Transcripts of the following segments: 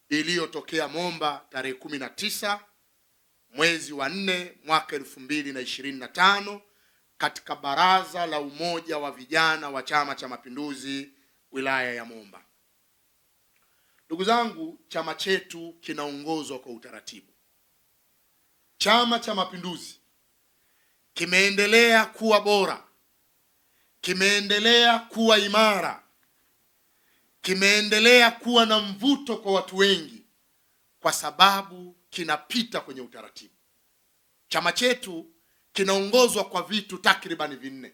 iliyotokea Momba tarehe 19 mwezi wa 4 mwaka 2025 katika baraza la umoja wa vijana wa Chama cha Mapinduzi wilaya ya Momba. Ndugu zangu, chama chetu kinaongozwa kwa utaratibu. Chama cha Mapinduzi kimeendelea kuwa bora, kimeendelea kuwa imara, kimeendelea kuwa na mvuto kwa watu wengi kwa sababu kinapita kwenye utaratibu. Chama chetu kinaongozwa kwa vitu takribani 4.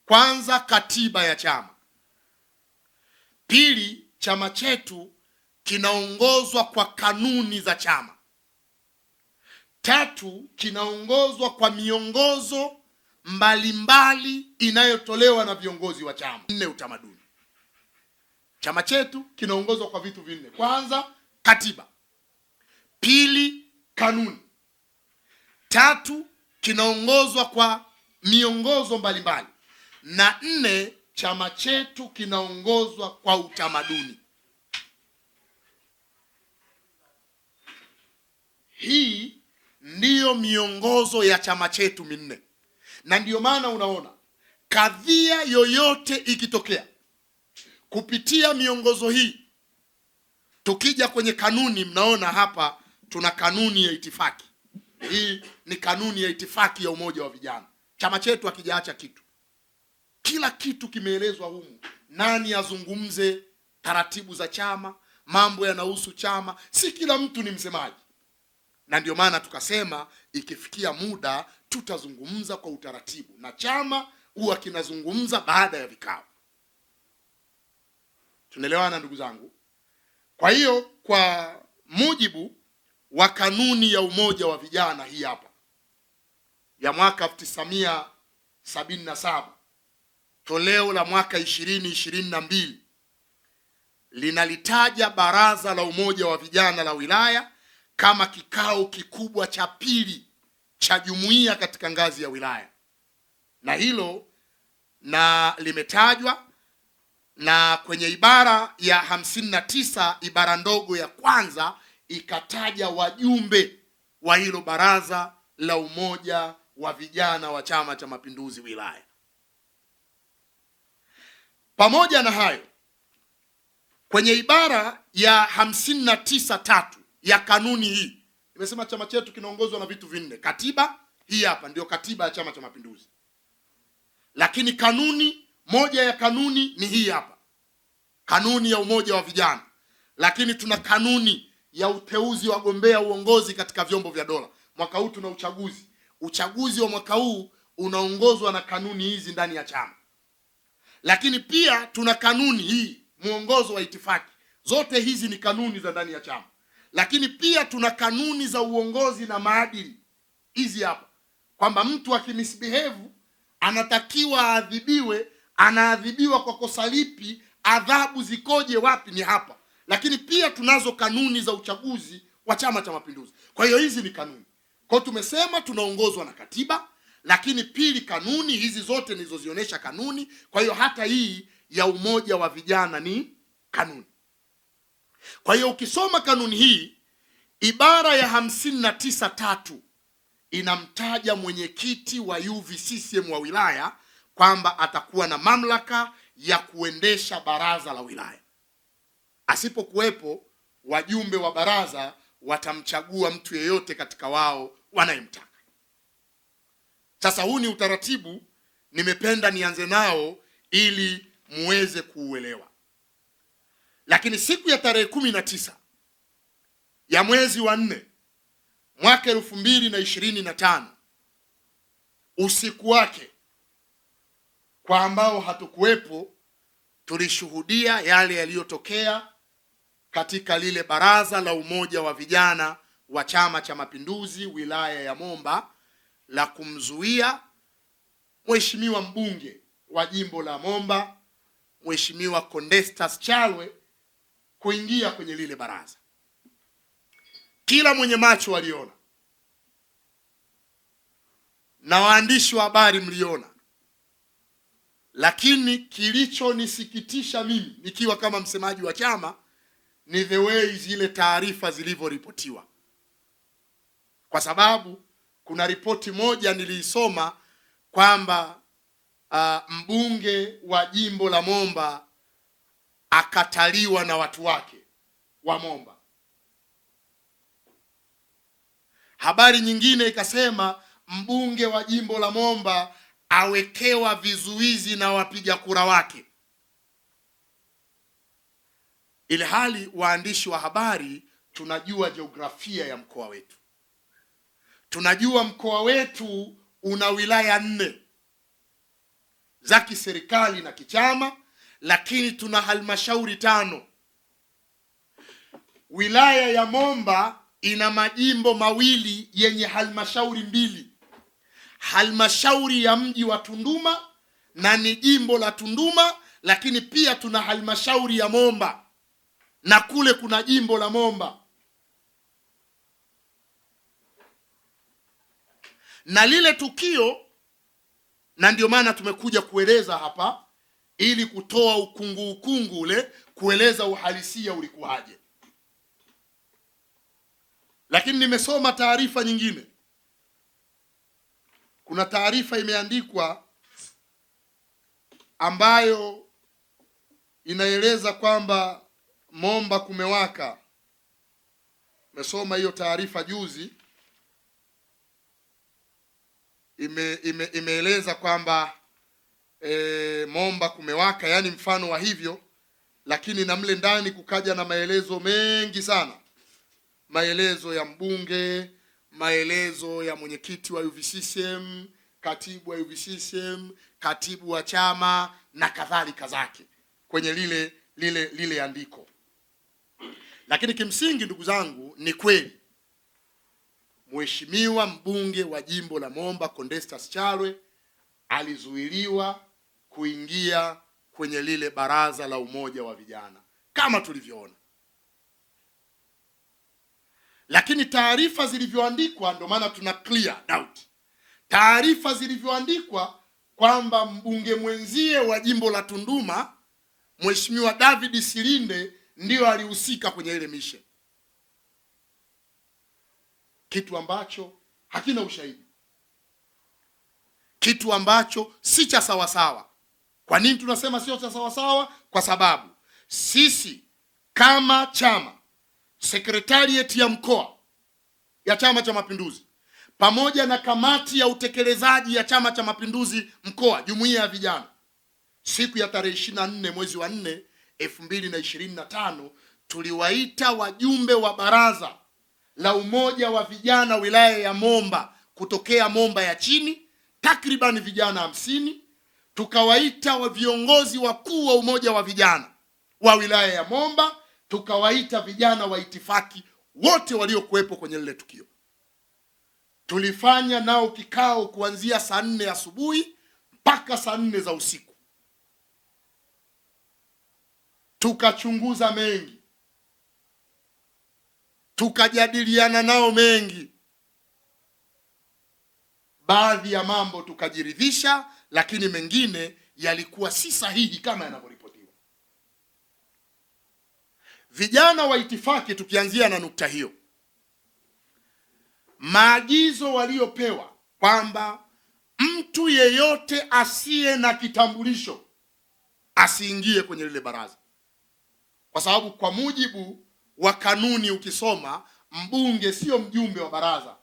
Kwanza, katiba ya chama. Pili, chama chetu kinaongozwa kwa kanuni za chama. Tatu, kinaongozwa kwa miongozo mbalimbali inayotolewa na viongozi wa chama. 4, utamaduni. Chama chetu kinaongozwa kwa vitu 4. Kwanza, katiba. Pili, kanuni. Tatu, kinaongozwa kwa miongozo mbalimbali. Na 4, chama chetu kinaongozwa kwa utamaduni. Hii ndiyo miongozo ya chama chetu 4. Na ndiyo maana unaona kadhia yoyote ikitokea kupitia miongozo hii, tukija kwenye kanuni, mnaona hapa tuna kanuni ya itifaki. Hii ni kanuni ya itifaki ya umoja wa vijana. Chama chetu hakijaacha kitu. Kila kitu kimeelezwa humu. Nani azungumze, taratibu za chama, mambo yanahusu chama. Si kila mtu ni msemaji. Na ndio maana tukasema ikifikia muda tutazungumza kwa utaratibu, na chama huwa kinazungumza baada ya vikao. Tunaelewana ndugu zangu? Kwa hiyo kwa mujibu wa kanuni ya umoja wa vijana hii hapa ya mwaka 1977 toleo la mwaka 2022 linalitaja baraza la umoja wa vijana la wilaya kama kikao kikubwa cha pili cha jumuiya katika ngazi ya wilaya. Na hilo limetajwa na kwenye ibara ya 59 ibara ndogo ya kwanza ikataja wajumbe wa hilo baraza la umoja wa vijana wa Chama cha Mapinduzi wilaya. Pamoja na hayo, kwenye ibara ya 59(3) ya kanuni hii imesema chama chetu kinaongozwa na vitu 4. Katiba hii hapa ndio katiba ya Chama cha Mapinduzi. Lakini kanuni, moja ya kanuni ni hii hapa, kanuni ya umoja wa vijana. Lakini tuna kanuni ya uteuzi wa wagombea uongozi katika vyombo vya dola. Mwaka huu tuna uchaguzi. Uchaguzi wa mwaka huu unaongozwa na kanuni hizi ndani ya chama. Lakini pia tuna kanuni hii, mwongozo wa itifaki. Zote hizi ni kanuni za ndani ya chama. Lakini pia tuna kanuni za uongozi na maadili. Hizi hapa, kwamba mtu akimisbehave anatakiwa aadhibiwe, anaadhibiwa kwa kosa lipi, adhabu zikoje, wapi, ni hapa. Lakini pia tunazo kanuni za uchaguzi wa Chama cha Mapinduzi. Kwa hiyo hizi ni kanuni. Kwa hiyo tumesema tunaongozwa na katiba, lakini pili kanuni hizi zote nilizozionyesha kanuni. Kwa hiyo hata hii ya umoja wa vijana ni kanuni. Kwa hiyo ukisoma kanuni hii, ibara ya 59(3) inamtaja mwenyekiti wa UVCCM wa wilaya kwamba atakuwa na mamlaka ya kuendesha baraza la wilaya. Asipokuwepo, wajumbe wa baraza watamchagua mtu yeyote katika wao wanayemtaka. Sasa huu ni utaratibu, nimependa nianze nao ili muweze kuuelewa. Lakini siku ya tarehe 19 ya mwezi wa 4 mwaka 2025 usiku wake, kwa ambao hatukuwepo, tulishuhudia yale yaliyotokea katika lile baraza la umoja wa vijana wa Chama cha Mapinduzi wilaya ya Momba la kumzuia mheshimiwa mbunge wa jimbo la Momba, Mheshimiwa Condestas Chalwe kuingia kwenye lile baraza. Kila mwenye macho aliona, na waandishi wa habari mliona. Lakini kilichonisikitisha mimi nikiwa kama msemaji wa chama ni the way zile taarifa zilivyoripotiwa, kwa sababu kuna ripoti moja niliisoma kwamba mbunge wa jimbo la Momba akataliwa na watu wake wa Momba. Habari nyingine ikasema mbunge wa jimbo la Momba awekewa vizuizi na wapiga kura wake. Ile hali waandishi wa habari tunajua jiografia ya mkoa wetu. Tunajua mkoa wetu una wilaya 4 za kiserikali na kichama, lakini tuna halmashauri 5. Wilaya ya Momba ina majimbo mawili yenye halmashauri 2. Halmashauri ya mji wa Tunduma na ni jimbo la Tunduma, lakini pia tuna halmashauri ya Momba na kule kuna jimbo la Momba. Na lile tukio, na ndio maana tumekuja kueleza hapa ili kutoa ukungu ule, kueleza uhalisia ulikuwaje. Lakini nimesoma taarifa nyingine. Kuna taarifa imeandikwa ambayo inaeleza kwamba Momba kumewaka. Nimesoma hiyo taarifa juzi. Imeeleza kwamba Momba kumewaka, yani mfano wa hivyo, lakini na mle ndani kukaja na maelezo mengi sana. Maelezo ya mbunge, maelezo ya mwenyekiti wa UVCCM, katibu wa UVCCM, katibu wa chama na kadhalika zake kwenye lile andiko. Lakini kimsingi, ndugu zangu, ni kweli Mheshimiwa mbunge wa jimbo la Momba Condestas Chalwe alizuiliwa kuingia kwenye lile baraza la umoja wa vijana kama tulivyoona. Lakini taarifa zilivyoandikwa, ndio maana tuna clear doubt. Taarifa zilivyoandikwa kwamba mbunge mwenzie wa jimbo la Tunduma Mheshimiwa David Silinde ndio alihusika kwenye ile mission, kitu ambacho hakina ushahidi, kitu ambacho si cha sawasawa. Kwa nini tunasema sio cha sawasawa? Kwa sababu sisi kama chama, sekretariat ya mkoa ya Chama cha Mapinduzi pamoja na kamati ya utekelezaji ya Chama cha Mapinduzi mkoa, jumuiya ya vijana, siku ya tarehe 24 mwezi wa 4 2025 tuliwaita wajumbe wa baraza la umoja wa vijana wilaya ya Momba kutokea Momba ya chini, takriban vijana 50. Tukawaita wa viongozi wakuu wa umoja wa vijana wa wilaya ya Momba, tukawaita vijana wa itifaki wote waliokuwepo kwenye lile tukio. Tulifanya nao kikao kuanzia saa 4 asubuhi mpaka saa 4 za usiku. Tukachunguza mengi, tukajadiliana nao mengi. Baadhi ya mambo tukajiridhisha, lakini mengine yalikuwa si sahihi kama yanavyoripotiwa. Vijana wa itifaki, tukianzia na nukta hiyo, maagizo waliopewa kwamba mtu yeyote asiye na kitambulisho asiingie kwenye lile baraza, kwa sababu kwa mujibu wa kanuni ukisoma, mbunge sio mjumbe wa baraza.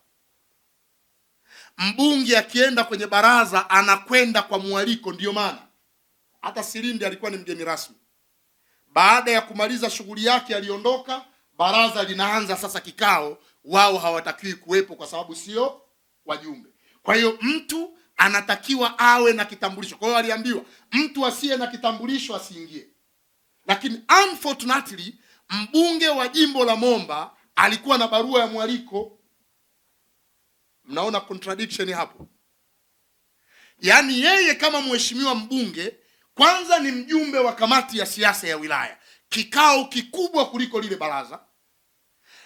Mbunge akienda kwenye baraza anakwenda kwa mwaliko. Ndiyo maana hata Silinde alikuwa ni mgeni rasmi. Baada ya kumaliza shughuli yake aliondoka, baraza linaanza sasa kikao, wao hawatakiwi kuwepo kwa sababu sio wajumbe. Kwa hiyo mtu anatakiwa awe na kitambulisho. Kwa hiyo aliambiwa mtu asiye na kitambulisho asiingie. Lakini unfortunately mbunge wa jimbo la Momba alikuwa na barua ya mwaliko. Mnaona contradiction hapo? Yaani yeye kama mheshimiwa mbunge, kwanza ni mjumbe wa kamati ya siasa ya wilaya, kikao kikubwa kuliko lile baraza.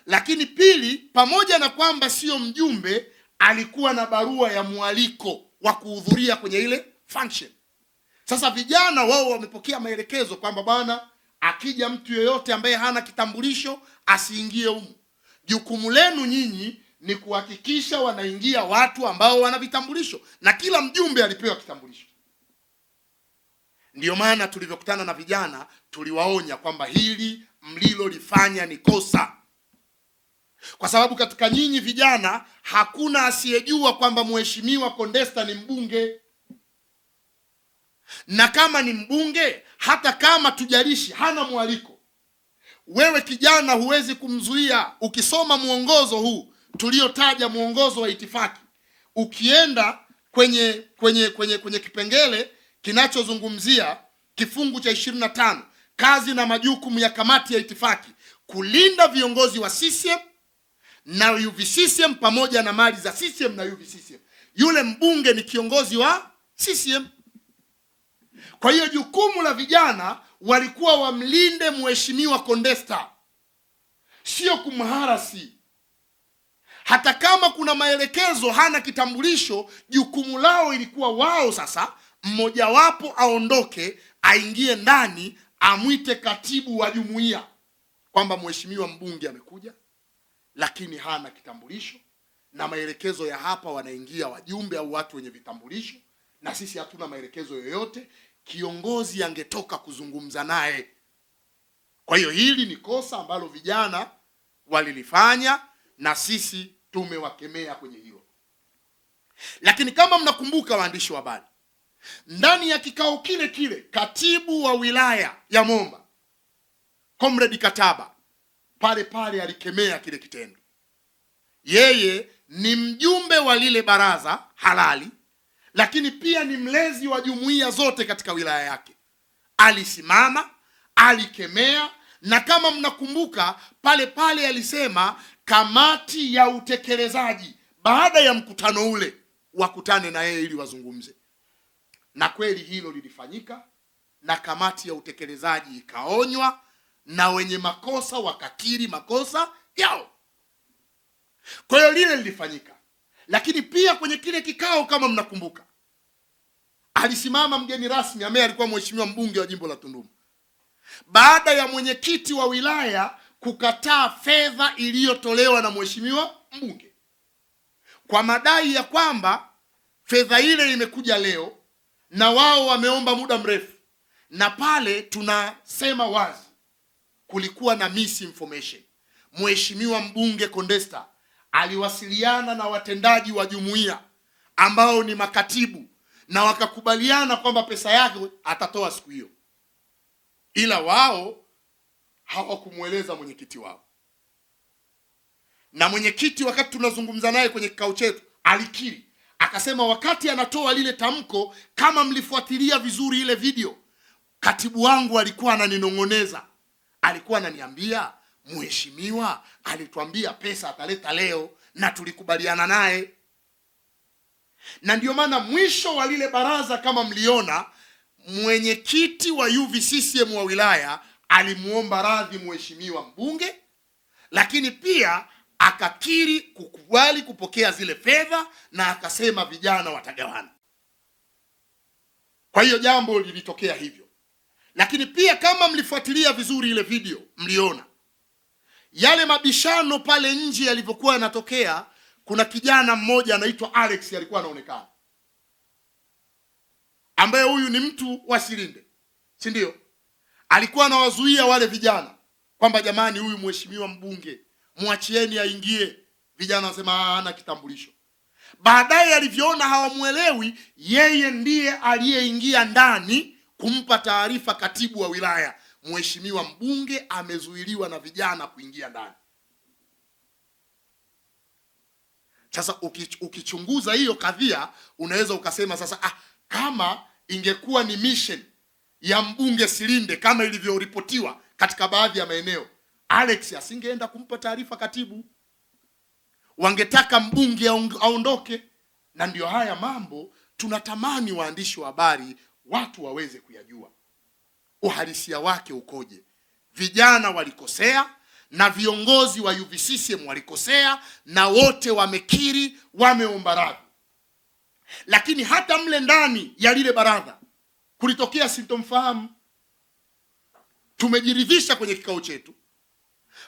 Lakini pili, pamoja na kwamba sio mjumbe, alikuwa na barua ya mwaliko wa kuhudhuria kwenye ile function. Sasa vijana wao wamepokea maelekezo kwamba bwana akija mtu yoyote ambaye hana kitambulisho asiingie humu. Jukumu lenu nyinyi ni kuhakikisha wanaingia watu ambao wana vitambulisho, na kila mjumbe alipewa kitambulisho. Ndiyo maana tulivyokutana na vijana tuliwaonya kwamba hili mlilolifanya ni kosa, kwa sababu katika nyinyi vijana hakuna asiyejua kwamba Mheshimiwa Condesta ni mbunge, na kama ni mbunge, hata kama tujalishi hana mwaliko, wewe kijana huwezi kumzuia. Ukisoma mwongozo huu tuliotaja, mwongozo wa itifaki, ukienda kwenye kipengele kinachozungumzia kifungu cha 25, kazi na majukumu ya kamati ya itifaki, kulinda viongozi wa CCM na UVCCM pamoja na mali za CCM na UVCCM. Yule mbunge ni kiongozi wa CCM. Kwa hiyo jukumu la vijana walikuwa wamlinde Mheshimiwa Condesta, sio kumharasi. Hata kama kuna maelekezo hana kitambulisho, jukumu lao ilikuwa wao sasa mmojawapo aondoke, aingie ndani, amwite katibu wa jumuiya kwamba mheshimiwa mbunge amekuja lakini hana kitambulisho, na maelekezo ya hapa wanaingia wajumbe au watu wenye vitambulisho, na sisi hatuna maelekezo yoyote. Kiongozi angetoka kuzungumza naye. Kwa hiyo hili ni kosa ambalo vijana walilifanya na sisi tumewakemea kwenye hilo. Lakini kama mnakumbuka, waandishi wa habari, ndani ya kikao kile kile katibu wa wilaya ya Momba Comrade Kataba pale alikemea kile kitendo. Yeye ni mjumbe wa lile baraza halali, lakini pia ni mlezi wa jumuiya zote katika wilaya yake. Alisimama, alikemea, na kama mnakumbuka pale alisema kamati ya utekelezaji baada ya mkutano ule wakutane na yeye ili wazungumze. Na kweli hilo lilifanyika, na kamati ya utekelezaji ikaonywa, na wenye makosa wakakiri makosa yao. Kwa hiyo lile lilifanyika. Lakini pia kwenye kile kikao, kama mnakumbuka, alisimama mgeni rasmi ambaye alikuwa mheshimiwa mbunge wa jimbo la Tunduma, baada ya mwenyekiti wa wilaya kukataa fedha iliyotolewa na mheshimiwa mbunge kwa madai ya kwamba fedha ile imekuja leo na wao wameomba muda mrefu. Na pale tunasema wazi, kulikuwa na misinformation. Mheshimiwa mbunge Condesta aliwasiliana na watendaji wa jumuiya ambao ni makatibu, na wakakubaliana kwamba pesa yake atatoa siku hiyo, ila wao hawakumueleza mwenyekiti wao. Na mwenyekiti, wakati tunazungumza naye kwenye kikao chetu, alikiri, akasema wakati anatoa lile tamko, kama mlifuatilia vizuri ile video, katibu wangu alikuwa ananinong'oneza, alikuwa ananiambia mheshimiwa alituambia pesa ataleta leo na tulikubaliana naye. Na ndio maana mwisho wa lile baraza, kama mliona, mwenyekiti wa UVCCM wa wilaya alimuomba radhi mheshimiwa mbunge, lakini pia akakiri kukubali kupokea zile fedha, na akasema vijana watagawana. Kwa hiyo jambo lilitokea hivyo. Lakini pia kama mlifuatilia vizuri ile video, mliona yale mabishano pale nje yalivyokuwa yanatokea. Kuna kijana mmoja anaitwa Alex alikuwa anaonekana, ambaye huyu ni mtu wa Silinde, si ndio? Alikuwa anawazuia wale vijana kwamba jamani, huyu mheshimiwa mbunge mwachieni aingie. Vijana wasema hana kitambulisho. Baadaye alivyoona hawamuelewi, yeye ndiye aliyeingia ndani kumpa taarifa katibu wa wilaya, mheshimiwa mbunge amezuiliwa na vijana kuingia ndani. Sasa ukichunguza hiyo kadhia, unaweza ukasema sasa, kama ingekuwa ni mission ya mbunge Silinde kama ilivyoripotiwa katika baadhi ya maeneo, Alex asingeenda kumpa taarifa katibu, wangetaka mbunge aondoke. Na ndio haya mambo tunatamani waandishi wa habari watu waweze kuyajua uhalisia wake ukoje. Vijana walikosea na viongozi wa UVCCM walikosea, na wote wamekiri, wameomba radhi. Lakini hata mle ndani ya lile baraza kulitokea sintomfahamu. tumejiridhisha kwenye kikao chetu,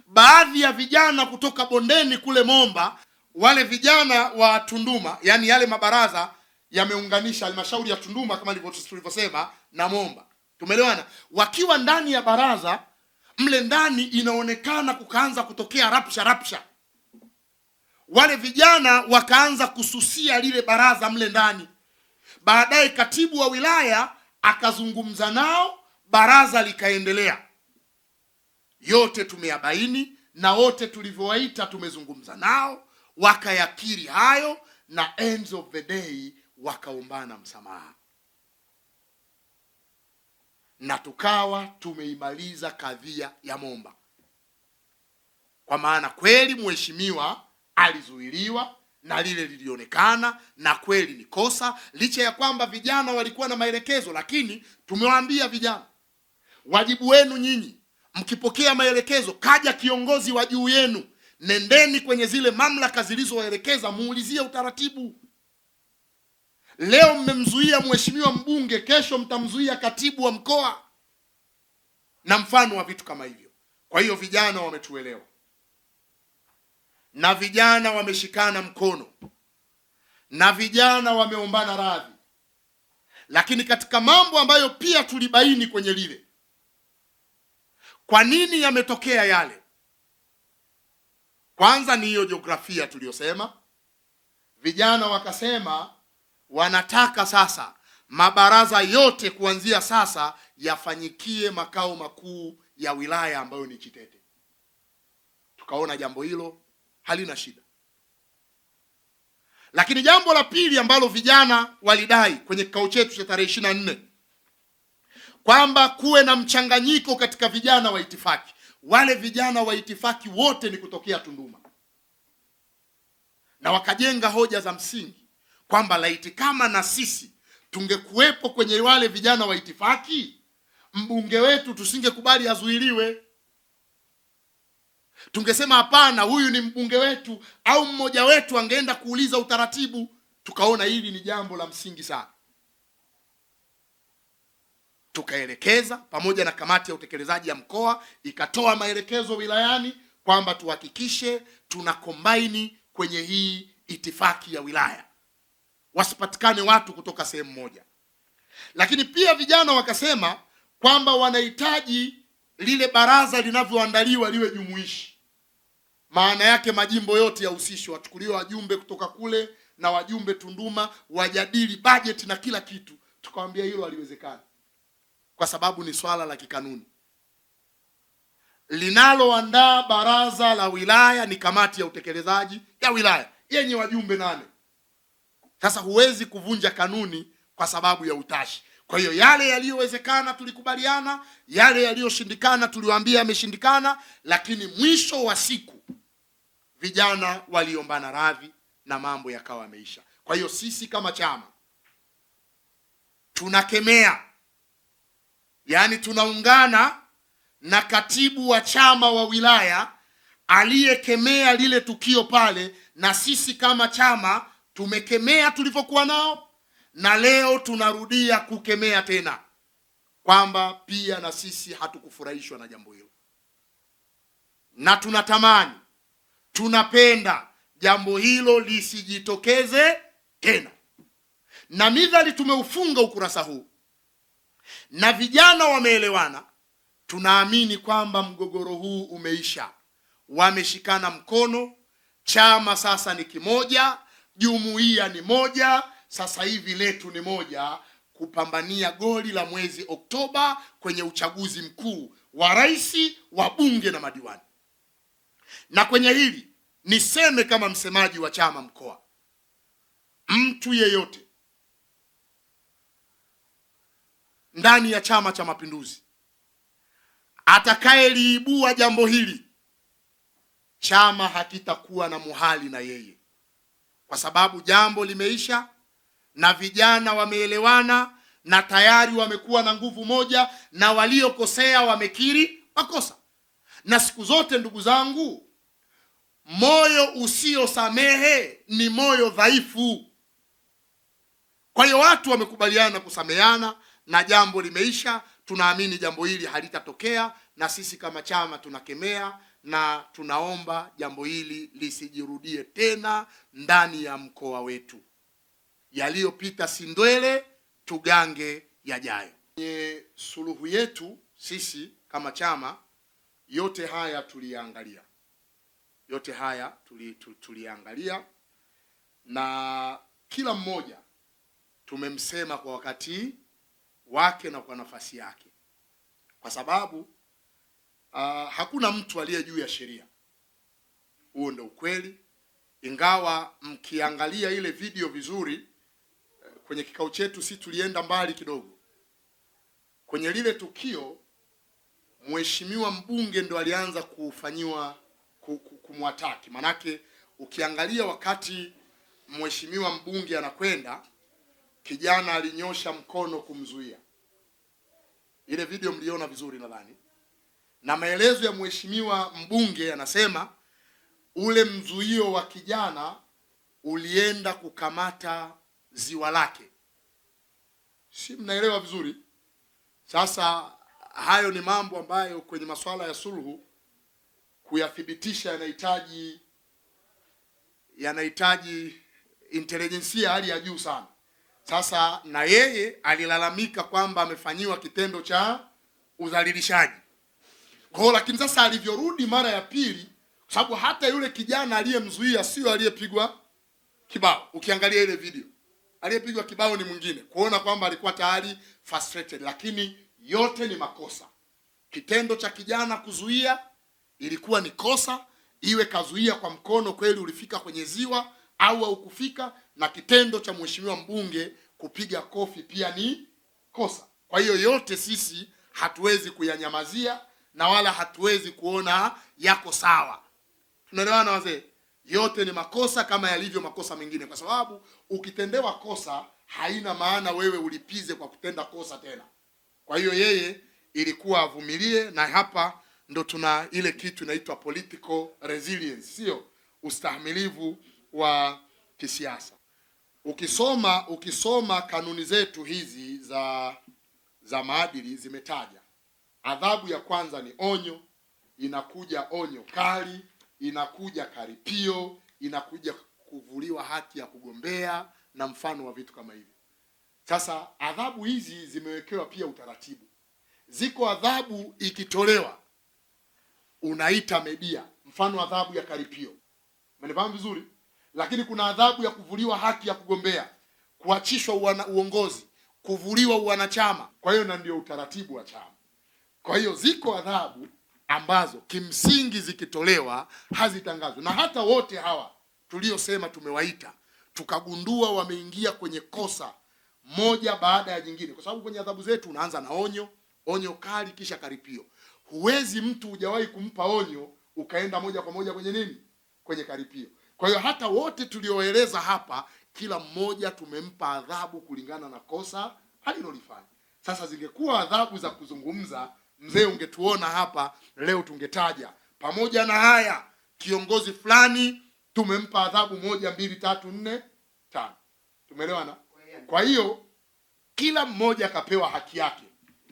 baadhi ya vijana kutoka bondeni kule Momba, wale vijana wa Tunduma, yani yale mabaraza yameunganisha halmashauri ya Tunduma kama tulivyosema na Momba, tumeelewana, wakiwa ndani ya baraza mle ndani inaonekana kukaanza kutokea rapsha. Wale vijana wakaanza kususia lile baraza mle ndani. Baadaye katibu wa wilaya akazungumza nao, baraza likaendelea. Yote tumeyabaini na wote tulivyowaita tumezungumza nao, wakayakiri hayo, na end of the day wakaombana msamaha, na tukawa tumeimaliza kadhia ya Momba. Kwa maana kweli mheshimiwa alizuiliwa na lile lilionekana, na kweli ni kosa, licha ya kwamba vijana walikuwa na maelekezo. Lakini tumewaambia vijana, wajibu wenu nyinyi, mkipokea maelekezo, kaja kiongozi wa juu yenu, nendeni kwenye zile mamlaka zilizowaelekeza, muulizie utaratibu. Leo mmemzuia mheshimiwa mbunge, kesho mtamzuia katibu wa mkoa na mfano wa vitu kama hivyo. Kwa hiyo vijana wametuelewa na vijana wameshikana mkono na vijana wameombana radhi. Lakini katika mambo ambayo pia tulibaini kwenye lile, kwa nini yametokea yale, kwanza ni hiyo jiografia tuliyosema. Vijana wakasema wanataka sasa mabaraza yote kuanzia sasa yafanyikie makao makuu ya wilaya ambayo ni Chitete. Tukaona jambo hilo halina shida. Lakini jambo la pili ambalo vijana walidai kwenye kikao chetu cha tarehe 24, kwamba kuwe na mchanganyiko katika vijana wa itifaki. Wale vijana wa itifaki wote ni kutokea Tunduma, na wakajenga hoja za msingi kwamba laiti kama na sisi tungekuwepo kwenye wale vijana wa itifaki, mbunge wetu tusingekubali azuiliwe. Tungesema hapana, huyu ni mbunge wetu, au mmoja wetu angeenda kuuliza utaratibu. Tukaona hili ni jambo la msingi sana. Tukaelekeza pamoja na kamati ya utekelezaji ya mkoa, ikatoa maelekezo wilayani kwamba tuhakikishe tuna combine kwenye hii itifaki ya wilaya, wasipatikane watu kutoka sehemu moja. Lakini pia vijana wakasema kwamba wanahitaji lile baraza linavyoandaliwa liwe jumuishi. Maana yake majimbo yote yahusishwe, wachukuliwe wajumbe kutoka kule na wajumbe Tunduma, wajadili budget na kila kitu. Tukamwambia hilo haliwezekani, kwa sababu ni swala la kikanuni. Linaloandaa baraza la wilaya ni kamati ya utekelezaji ya wilaya yenye wajumbe 8. Sasa huwezi kuvunja kanuni kwa sababu ya utashi. Kwa hiyo yale yaliyowezekana tulikubaliana, yale yaliyoshindikana tuliwaambia yameshindikana, lakini mwisho wa siku vijana waliombana radhi na mambo yakawa yameisha. Kwa hiyo sisi kama chama tunakemea, yani tunaungana na katibu wa chama wa wilaya aliyekemea lile tukio pale, na sisi kama chama tumekemea tulivyokuwa nao, na leo tunarudia kukemea tena kwamba pia na sisi hatukufurahishwa na jambo hilo, na tunatamani, tunapenda jambo hilo lisijitokeze tena. Na midhali tumeufunga ukurasa huu na vijana wameelewana, tunaamini kwamba mgogoro huu umeisha. Wameshikana mkono, chama sasa ni kimoja, jumuiya ni moja, sasa hivi letu ni moja, kupambania goli la mwezi Oktoba kwenye uchaguzi mkuu wa rais, wa bunge na madiwani. Na kwenye hili niseme kama msemaji wa chama mkoa, mtu yeyote ndani ya Chama cha Mapinduzi atakayeliibua jambo hili, chama hakitakuwa na muhali na yeye, kwa sababu jambo limeisha na vijana wameelewana na tayari wamekuwa na nguvu moja, na waliokosea wamekiri makosa. Na siku zote ndugu zangu, moyo usiosamehe ni moyo dhaifu. Kwa hiyo watu wamekubaliana kusameheana na jambo limeisha. tunaamini jambo hili halitatokea, na sisi kama chama tunakemea na tunaomba jambo hili lisijirudie tena ndani ya mkoa wetu. Yaliyopita si ndwele, tugange yajayo. Kwenye suluhu yetu sisi kama chama, yote haya tuliangalia. Yote haya tuliangalia na kila mmoja tumemsema kwa wakati wake na kwa nafasi yake, kwa sababu hakuna mtu aliye juu ya sheria. Huo ndio ukweli. Ingawa mkiangalia ile video vizuri kwenye kikao chetu, si tulienda mbali kidogo. Kwenye lile tukio, mheshimiwa mbunge ndo alianza kufanyiwa kumwataki. Manake ukiangalia wakati mheshimiwa mbunge anakwenda, kijana alinyosha mkono kumzuia. Ile video mliona vizuri nadhani. Na maelezo ya mheshimiwa mbunge anasema ule mzuio wa kijana ulienda kukamata ziwa lake. Si mnaelewa vizuri? Sasa hayo ni mambo ambayo kwenye masuala ya suluhu kuyathibitisha yanahitaji intelijensia hali ya juu sana. Sasa na yeye alilalamika kwamba amefanyiwa kitendo cha udhalilishaji. Kwa lakini sasa alivyorudi mara ya pili, kwa sababu hata yule kijana aliyemzuia sio aliyepigwa kibao. Ukiangalia ile video, aliyepigwa kibao ni mwingine, kuona kwamba alikuwa tayari frustrated. Lakini yote ni makosa. Kitendo cha kijana kuzuia ilikuwa ni kosa, iwe kazuia kwa mkono kweli ulifika kwenye ziwa au haukufika, na kitendo cha mheshimiwa mbunge kupiga kofi pia ni kosa. Kwa hiyo yote sisi hatuwezi kuyanyamazia na wala hatuwezi kuona yako sawa. Tunaelewana wazee? Yote ni makosa kama yalivyo makosa mengine, kwa sababu ukitendewa kosa haina maana wewe ulipize kwa kutenda kosa tena. Kwa hiyo yeye ilikuwa avumilie, na hapa ndo tuna ile kitu inaitwa political resilience, sio ustahimilivu wa kisiasa. Ukisoma kanuni zetu hizi za maadili zimetaja adhabu ya kwanza ni onyo, inakuja onyo kali, inakuja karipio, inakuja kuvuliwa haki ya kugombea na mfano wa vitu kama hivi. Sasa adhabu hizi zimewekewa pia utaratibu. Ziko adhabu ikitolewa unaita media, mfano adhabu ya karipio. Mnafahamu vizuri? Lakini kuna adhabu ya kuvuliwa haki ya kugombea, kuachishwa uongozi, kuvuliwa uwanachama. Kwa hiyo na ndio utaratibu wa chama. Kwa hiyo ziko adhabu ambazo kimsingi zikitolewa hazitangazwi. Na hata wote hawa tuliosema tumewaita, tukagundua wameingia kwenye kosa moja baada ya jingine. Kwa sababu kwenye adhabu zetu unaanza na onyo kali kisha karipio. Huwezi mtu hujawahi kumpa onyo ukaenda moja kwa moja kwenye nini? Kwenye karipio. Kwa hiyo hata wote tulioeleza hapa, kila mmoja tumempa adhabu kulingana na kosa alilolifanya. Sasa zingekuwa adhabu za kuzungumza, mzee ungetuona hapa leo tungetaja pamoja na haya kiongozi fulani tumempa adhabu 1 2 3 4 5. Tumeelewana? Kwa hiyo kila mmoja akapewa haki yake.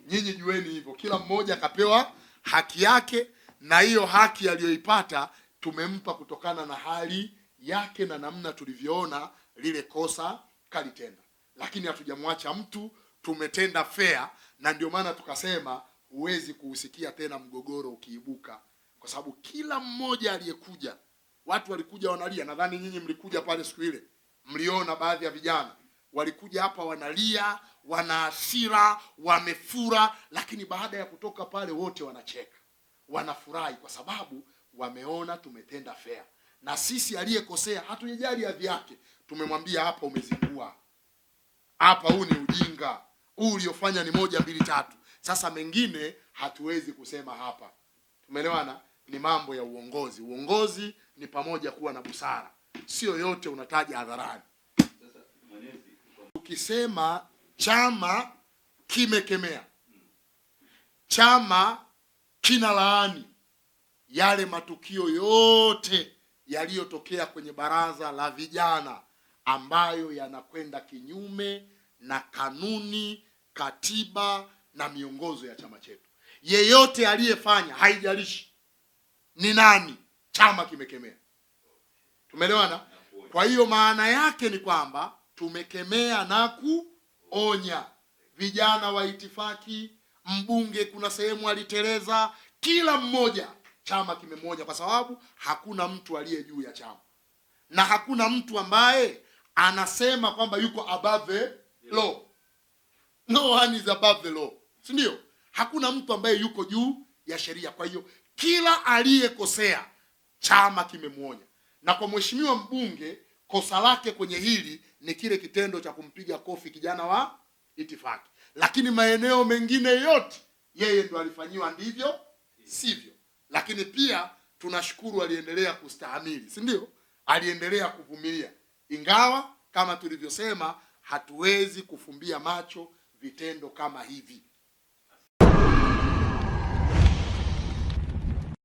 Nyinyi jueni hivyo, kila mmoja akapewa haki yake, na hiyo haki aliyoipata tumempa kutokana na hali yake na namna tulivyoona lile kosa kalitenda. Lakini hatujamwacha mtu, tumetenda fair, na ndio maana tukasema huwezi kuusikia tena mgogoro ukiibuka, kwa sababu kila mmoja aliyekuja, watu walikuja wanalia. Nadhani nyinyi mlikuja pale siku ile, mliona baadhi ya vijana walikuja hapa wanalia, wana hasira, wamefura, lakini baada ya kutoka pale wote wanacheka, wanafurahi kwa sababu wameona tumetenda fair. Na sisi aliyekosea hatujali hadhi yake, tumemwambia hapa umezingua, hapa huu ni ujinga, huu uliofanya ni 1 2 3. Sasa mengine hatuwezi kusema hapa. Tumeelewana? Ni mambo ya uongozi. Uongozi ni pamoja kuwa na busara, sio yote unataja hadharani. Ukisema chama kimekemea, chama kina laani yale matukio yote yaliyotokea kwenye baraza la vijana ambayo yanakwenda kinyume na kanuni, katiba na miongozo ya chama chetu. Yeyote aliyefanya, haijalishi ni nani, chama kimekemea. Tumeelewana? Kwa hiyo maana yake ni kwamba tumekemea na kuonya. Vijana wa itifaki, mbunge kuna sehemu aliteleza, kila mmoja chama kimemwonya, kwa sababu hakuna mtu aliye juu ya chama na hakuna mtu ambaye anasema kwamba yuko above the law. No one is above the law, si ndio? Hakuna mtu ambaye yuko juu ya sheria. Kwa hiyo kila aliyekosea chama kimemwonya, na kwa mheshimiwa mbunge kosa lake kwenye hili ni kile kitendo cha kumpiga kofi kijana wa itifaki, lakini maeneo mengine yote yeye ndo alifanyiwa ndivyo sivyo. Lakini pia tunashukuru aliendelea kustahamili, si ndio? Aliendelea kuvumilia, ingawa kama tulivyosema hatuwezi kufumbia macho vitendo kama hivi.